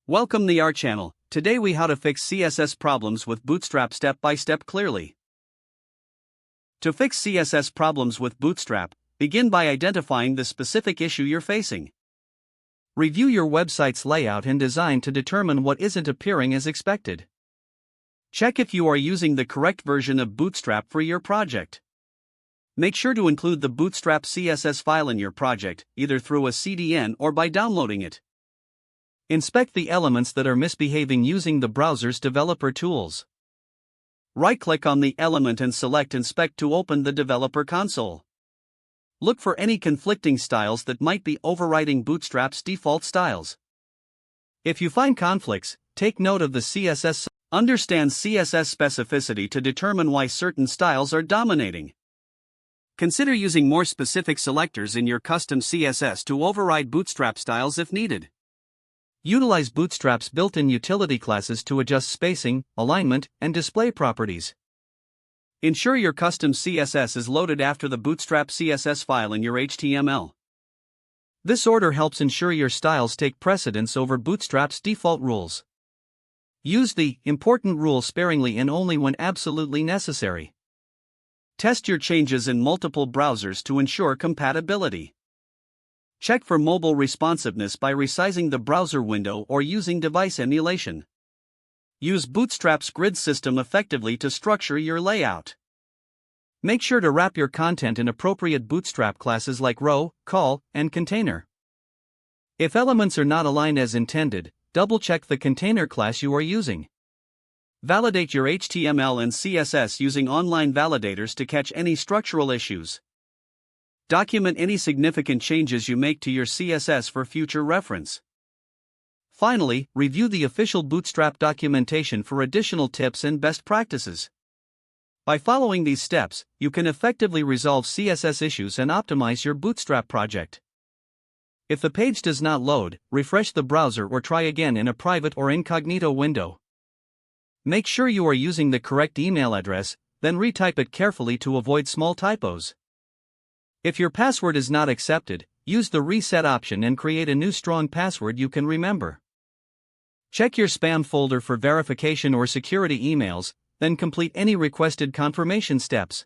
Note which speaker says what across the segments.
Speaker 1: Welcome to our channel. Today we how to fix CSS problems with Bootstrap step by step clearly. To fix CSS problems with Bootstrap, begin by identifying the specific issue you're facing. Review your website's layout and design to determine what isn't appearing as expected. Check if you are using the correct version of Bootstrap for your project. Make sure to include the Bootstrap CSS file in your project, either through a CDN or by downloading it. Inspect the elements that are misbehaving using the browser's developer tools. Right-click on the element and select Inspect to open the developer console. Look for any conflicting styles that might be overriding Bootstrap's default styles. If you find conflicts, take note of the CSS. Understand CSS specificity to determine why certain styles are dominating. Consider using more specific selectors in your custom CSS to override Bootstrap styles if needed. Utilize Bootstrap's built-in utility classes to adjust spacing, alignment, and display properties. Ensure your custom CSS is loaded after the Bootstrap CSS file in your HTML. This order helps ensure your styles take precedence over Bootstrap's default rules. Use the important rule sparingly and only when absolutely necessary. Test your changes in multiple browsers to ensure compatibility. Check for mobile responsiveness by resizing the browser window or using device emulation. Use Bootstrap's grid system effectively to structure your layout. Make sure to wrap your content in appropriate Bootstrap classes like row, call, and container. If elements are not aligned as intended, double-check the container class you are using. Validate your HTML and CSS using online validators to catch any structural issues. Document any significant changes you make to your CSS for future reference. Finally, review the official Bootstrap documentation for additional tips and best practices. By following these steps, you can effectively resolve CSS issues and optimize your Bootstrap project. If the page does not load, refresh the browser or try again in a private or incognito window. Make sure you are using the correct email address, then retype it carefully to avoid small typos. If your password is not accepted, use the reset option and create a new strong password you can remember. Check your spam folder for verification or security emails, then complete any requested confirmation steps.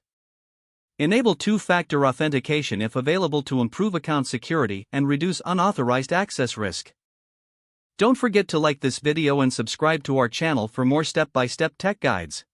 Speaker 1: Enable two-factor authentication if available to improve account security and reduce unauthorized access risk. Don't forget to like this video and subscribe to our channel for more step-by-step tech guides.